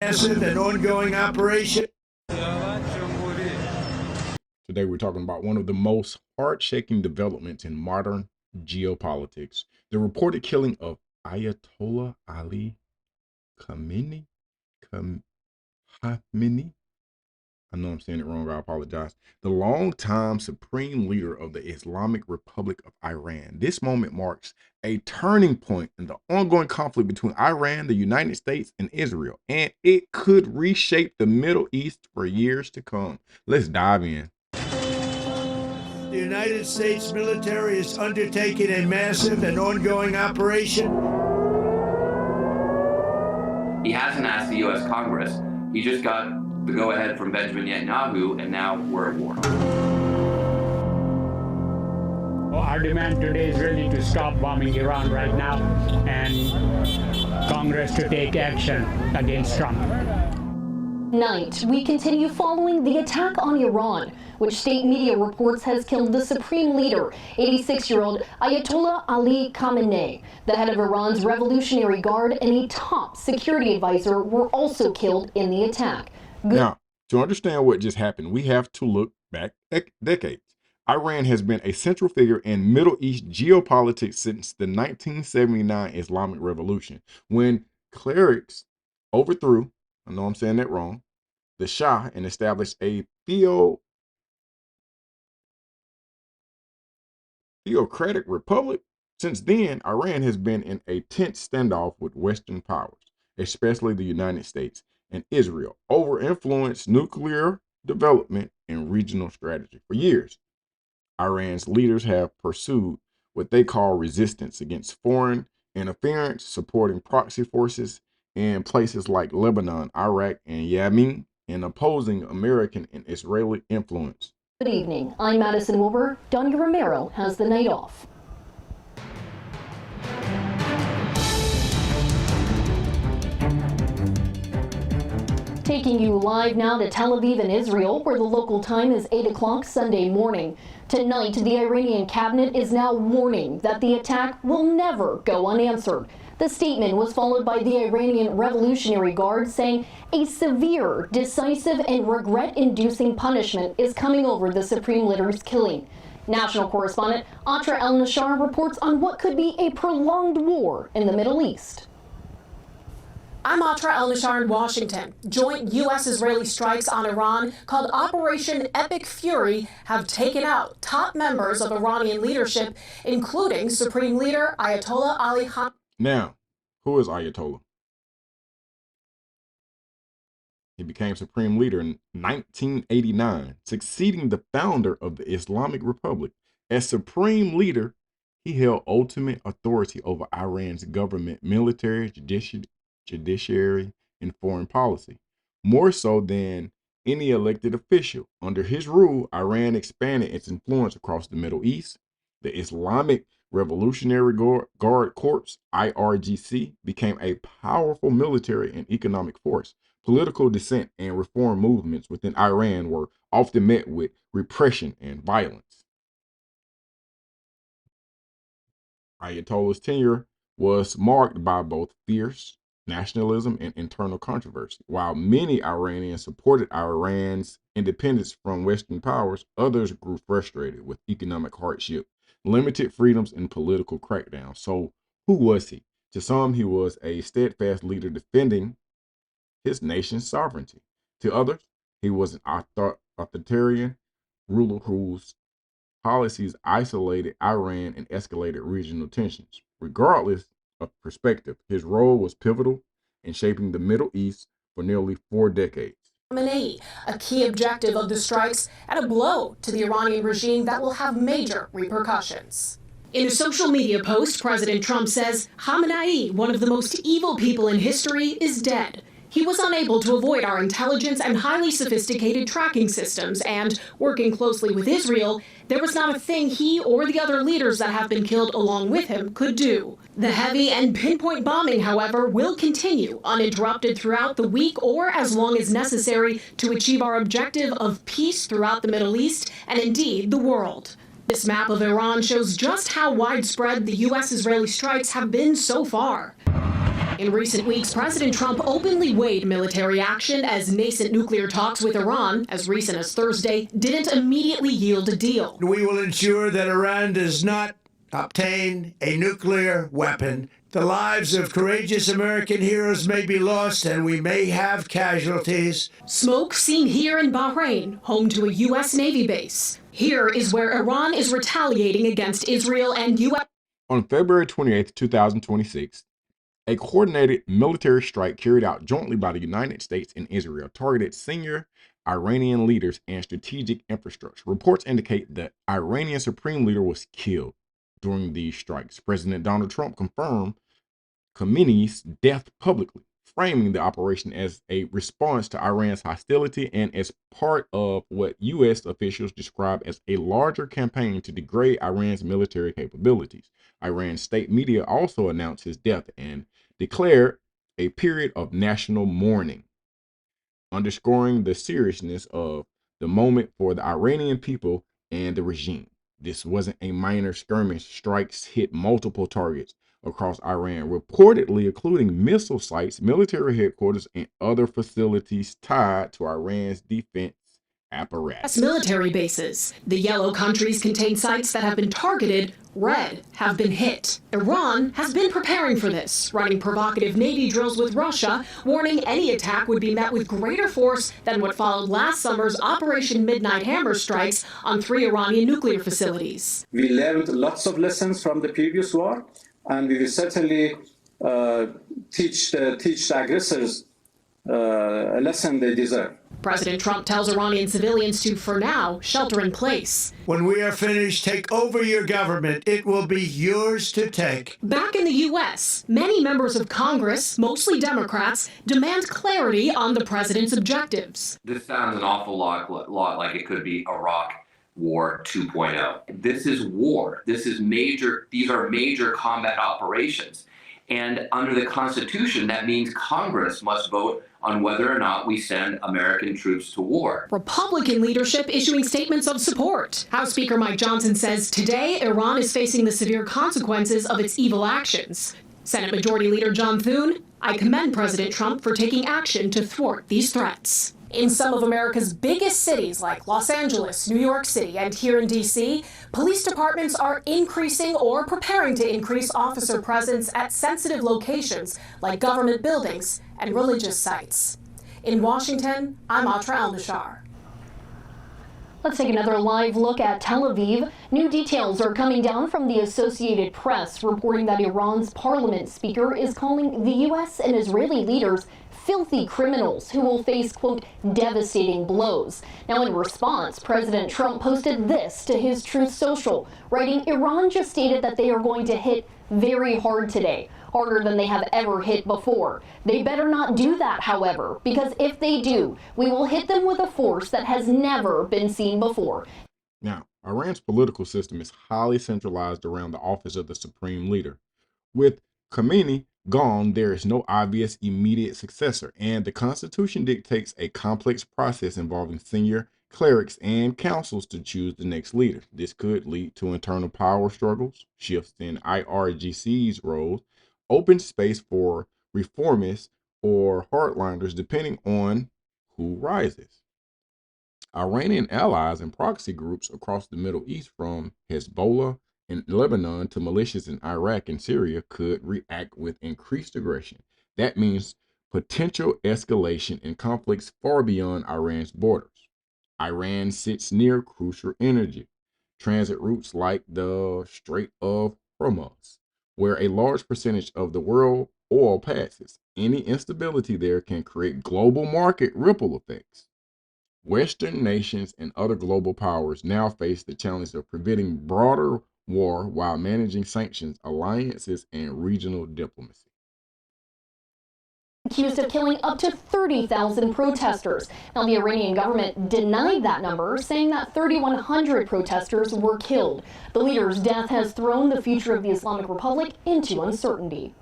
Massive and ongoing operation. Today we're talking about one of the most heart-shaking developments in modern geopolitics, the reported killing of Ayatollah Ali Khamenei. Khamenei. I know I'm saying it wrong, I apologize. The longtime supreme leader of the Islamic Republic of Iran. This moment marks a turning point in the ongoing conflict between Iran, the United States, and Israel, and it could reshape the Middle East for years to come. Let's dive in. The United States military is undertaking a massive and ongoing operation. He hasn't asked the U.S. Congress. He just got the go-ahead from Benjamin Netanyahu, and now we're at war. Our demand today is really to stop bombing Iran right now and Congress to take action against Trump. Night, we continue following the attack on Iran, which state media reports has killed the supreme leader, 86-year-old Ayatollah Ali Khamenei. The head of Iran's Revolutionary Guard and a top security advisor were also killed in the attack. Now, to understand what just happened, we have to look back decades. Iran has been a central figure in Middle East geopolitics since the 1979 Islamic Revolution, when clerics overthrew, I know I'm saying that wrong, the Shah and established a theocratic republic. Since then, Iran has been in a tense standoff with Western powers, especially the United States and Israel, over influence, nuclear development, and regional strategy. For years, Iran's leaders have pursued what they call resistance against foreign interference, supporting proxy forces in places like Lebanon, Iraq, and Yemen, and opposing American and Israeli influence. Good evening. I'm Madison Wilbur. Donya Romero has the night off. Taking you live now to Tel Aviv in Israel, where the local time is 8 o'clock Sunday morning. Tonight, the Iranian cabinet is now warning that the attack will never go unanswered. The statement was followed by the Iranian Revolutionary Guard saying a severe, decisive, and regret-inducing punishment is coming over the Supreme Leader's killing. National correspondent Atra El-Nashar reports on what could be a prolonged war in the Middle East. I'm Atra El-Nashar in Washington. Joint U.S.-Israeli strikes on Iran called Operation Epic Fury have taken out top members of Iranian leadership, including Supreme Leader Ayatollah Ali Khamenei. Now, who is Ayatollah? He became supreme leader in 1989, succeeding the founder of the Islamic Republic. As supreme leader, he held ultimate authority over Iran's government, military, judiciary, and foreign policy, more so than any elected official. Under his rule, Iran expanded its influence across the Middle East. The Islamic Revolutionary Guard Corps, IRGC, became a powerful military and economic force. Political dissent and reform movements within Iran were often met with repression and violence. Ayatollah's tenure was marked by both fierce nationalism and internal controversy. While many Iranians supported Iran's independence from Western powers, others grew frustrated with economic hardship, limited freedoms, and political crackdowns. So who was he? To some, he was a steadfast leader defending his nation's sovereignty. To others, he was an authoritarian ruler whose policies isolated Iran and escalated regional tensions. Regardless of perspective, his role was pivotal in shaping the Middle East for nearly 4 decades. Khamenei, a key objective of the strikes and a blow to the Iranian regime that will have major repercussions. In a social media post, President Trump says Khamenei, one of the most evil people in history, is dead. He was unable to avoid our intelligence and highly sophisticated tracking systems, and working closely with Israel, there was not a thing he or the other leaders that have been killed along with him could do. The heavy and pinpoint bombing, however, will continue uninterrupted throughout the week or as long as necessary to achieve our objective of peace throughout the Middle East and indeed the world. This map of Iran shows just how widespread the U.S.-Israeli strikes have been so far. In recent weeks, President Trump openly weighed military action as nascent nuclear talks with Iran, as recent as Thursday, didn't immediately yield a deal. We will ensure that Iran does not obtain a nuclear weapon. The lives of courageous American heroes may be lost and we may have casualties. Smoke seen here in Bahrain, home to a U.S. Navy base. Here is where Iran is retaliating against Israel and U.S. On February 28, 2026, a coordinated military strike carried out jointly by the United States and Israel targeted senior Iranian leaders and strategic infrastructure. Reports indicate the Iranian Supreme Leader was killed during these strikes. President Donald Trump confirmed Khamenei's death publicly, framing the operation as a response to Iran's hostility and as part of what U.S. officials describe as a larger campaign to degrade Iran's military capabilities. Iran's state media also announced his death and declared a period of national mourning, underscoring the seriousness of the moment for the Iranian people and the regime. This wasn't a minor skirmish. Strikes hit multiple targets across Iran, reportedly including missile sites, military headquarters, and other facilities tied to Iran's defense apparatus. Military bases. The yellow countries contain sites that have been targeted. Red have been hit. Iran has been preparing for this, running provocative Navy drills with Russia, warning any attack would be met with greater force than what followed last summer's Operation Midnight Hammer strikes on 3 Iranian nuclear facilities. We learned lots of lessons from the previous war, and we will certainly teach the aggressors a lesson they deserve. President Trump tells Iranian civilians to, for now, shelter in place. When we are finished, take over your government. It will be yours to take. Back in the U.S., many members of Congress, mostly Democrats, demand clarity on the president's objectives. This sounds an awful lot like it could be Iraq War 2.0. This is war. This is major. These are major combat operations. And under the Constitution, that means Congress must vote on whether or not we send American troops to war. Republican leadership issuing statements of support. House Speaker Mike Johnson says today Iran is facing the severe consequences of its evil actions. Senate Majority Leader John Thune, I commend President Trump for taking action to thwart these threats. In some of America's biggest cities like Los Angeles, New York City, and here in D.C., police departments are increasing or preparing to increase officer presence at sensitive locations like government buildings and religious sites. In Washington, I'm Atra El-Nashar. Let's take another live look at Tel Aviv. New details are coming down from the Associated Press, reporting that Iran's parliament speaker is calling the U.S. and Israeli leaders filthy criminals who will face, quote, devastating blows. Now, in response, President Trump posted this to his Truth Social, writing, Iran just stated that they are going to hit very hard today, harder than they have ever hit before. They better not do that, however, because if they do, we will hit them with a force that has never been seen before. Now, Iran's political system is highly centralized around the office of the Supreme Leader. With Khamenei gone, there is no obvious immediate successor, and the Constitution dictates a complex process involving senior clerics and councils to choose the next leader. This could lead to internal power struggles, shifts in IRGC's roles, open space for reformists or hardliners, depending on who rises. Iranian allies and proxy groups across the Middle East, from Hezbollah in Lebanon to militias in Iraq and Syria, could react with increased aggression. That means potential escalation and conflicts far beyond Iran's borders. Iran sits near crucial energy transit routes like the Strait of Hormuz, where a large percentage of the world oil passes. Any instability there can create global market ripple effects. Western nations and other global powers now face the challenge of preventing broader war while managing sanctions, alliances, and regional diplomacy. Accused of killing up to 30,000 protesters. Now, the Iranian government denied that number, saying that 3,100 protesters were killed. The leader's death has thrown the future of the Islamic Republic into uncertainty.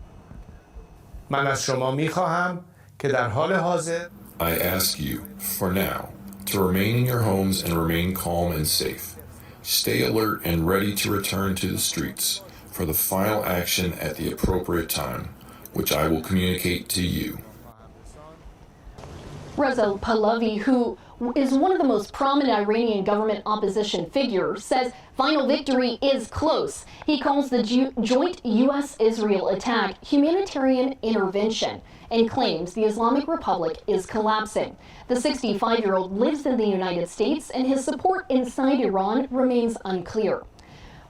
من از شما می‌خواهم که در حال حاضر I ask you, for now, to remain in your homes and remain calm and safe. Stay alert and ready to return to the streets for the final action at the appropriate time. which I will communicate to you. Reza Pahlavi, who is one of the most prominent Iranian government opposition figures, says final victory is close. He calls the joint U.S.-Israel attack humanitarian intervention and claims the Islamic Republic is collapsing. The 65-year-old lives in the United States, and his support inside Iran remains unclear.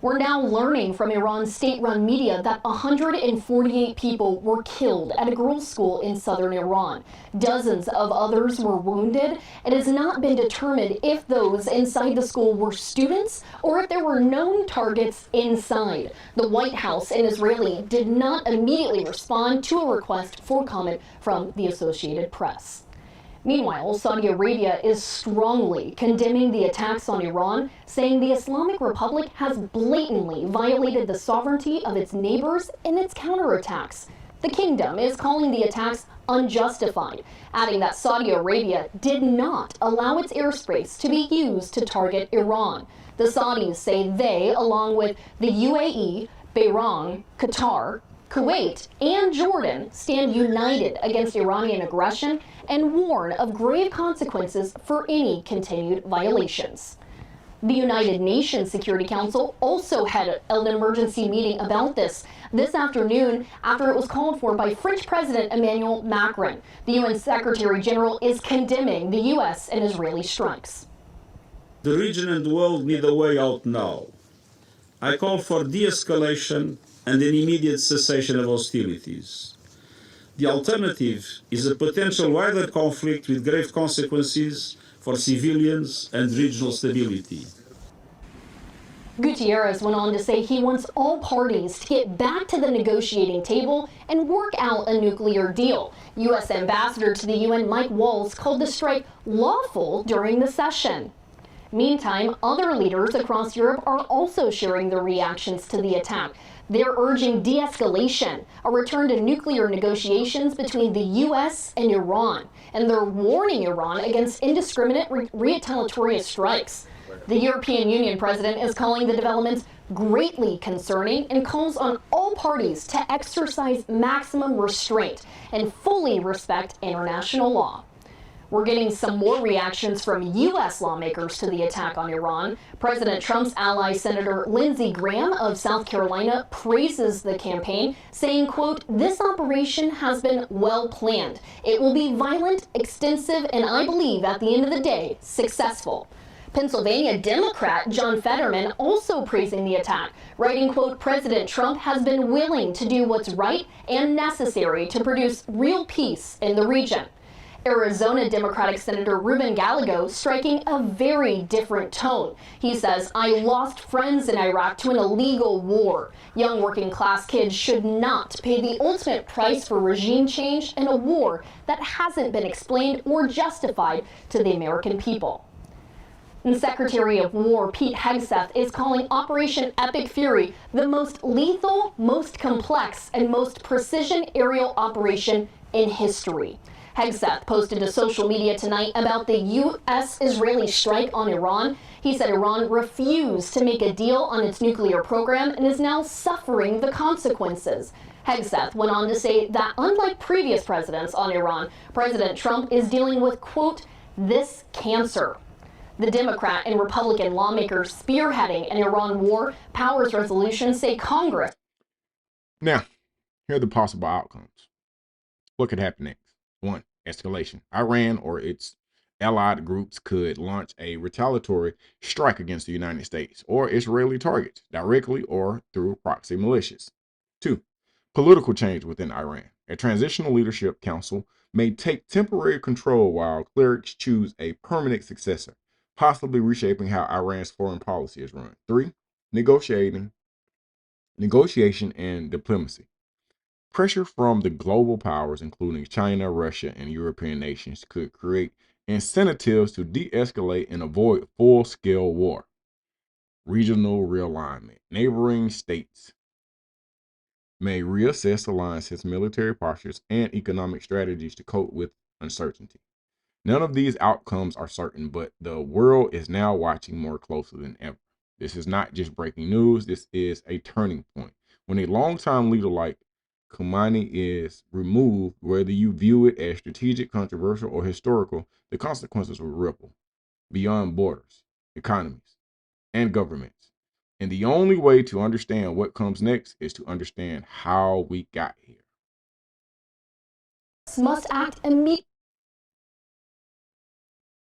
We're now learning from Iran's state-run media that 148 people were killed at a girls' school in southern Iran. Dozens of others were wounded. It has not been determined if those inside the school were students or if there were known targets inside. The White House and Israeli did not immediately respond to a request for comment from the Associated Press. Meanwhile, Saudi Arabia is strongly condemning the attacks on Iran, saying the Islamic Republic has blatantly violated the sovereignty of its neighbors in its counterattacks. The kingdom is calling the attacks unjustified, adding that Saudi Arabia did not allow its airspace to be used to target Iran. The Saudis say they, along with the UAE, Bahrain, Qatar, Kuwait, and Jordan, stand united against Iranian aggression and warn of grave consequences for any continued violations. The United Nations Security Council also had an emergency meeting about this afternoon after it was called for by French President Emmanuel Macron. The UN Secretary General is condemning the U.S. and Israeli strikes. The region and the world need a way out now. I call for de-escalation and an immediate cessation of hostilities. The alternative is a potential wider conflict with grave consequences for civilians and regional stability. Gutierrez went on to say he wants all parties to get back to the negotiating table and work out a nuclear deal. U.S. Ambassador to the UN Mike Waltz called the strike lawful during the session. Meantime, other leaders across Europe are also sharing their reactions to the attack. They're urging de-escalation, a return to nuclear negotiations between the U.S. and Iran, and they're warning Iran against indiscriminate retaliatory strikes. The European Union president is calling the developments greatly concerning and calls on all parties to exercise maximum restraint and fully respect international law. We're getting some more reactions from U.S. lawmakers to the attack on Iran. President Trump's ally, Senator Lindsey Graham of South Carolina, praises the campaign, saying, quote, "This operation has been well planned. It will be violent, extensive, and I believe at the end of the day, successful." Pennsylvania Democrat John Fetterman also praising the attack, writing, quote, "President Trump has been willing to do what's right and necessary to produce real peace in the region." Arizona Democratic Senator Ruben Gallego striking a very different tone. He says, "I lost friends in Iraq to an illegal war. Young working class kids should not pay the ultimate price for regime change in a war that hasn't been explained or justified to the American people." And Secretary of War Pete Hegseth is calling Operation Epic Fury the most lethal, most complex, and most precision aerial operation in history. Hegseth posted to social media tonight about the U.S.-Israeli strike on Iran. He said Iran refused to make a deal on its nuclear program and is now suffering the consequences. Hegseth went on to say that unlike previous presidents on Iran, President Trump is dealing with, quote, "this cancer." The Democrat and Republican lawmakers spearheading an Iran war powers resolution say Congress. Now, here are the possible outcomes. What could happen next? 1. Escalation. Iran or its allied groups could launch a retaliatory strike against the United States or Israeli targets, directly or through proxy militias. 2. Political change within Iran. A transitional leadership council may take temporary control while clerics choose a permanent successor, possibly reshaping how Iran's foreign policy is run. 3. Negotiation and diplomacy. Pressure from the global powers, including China, Russia, and European nations, could create incentives to de-escalate and avoid full-scale war. Regional realignment. Neighboring states may reassess alliances, military postures, and economic strategies to cope with uncertainty. None of these outcomes are certain, but the world is now watching more closely than ever. This is not just breaking news. This is a turning point. When a longtime leader like Khamenei is removed, whether you view it as strategic, controversial, or historical, the consequences will ripple beyond borders, economies, and governments. And the only way to understand what comes next is to understand how we got here. Must act immediately.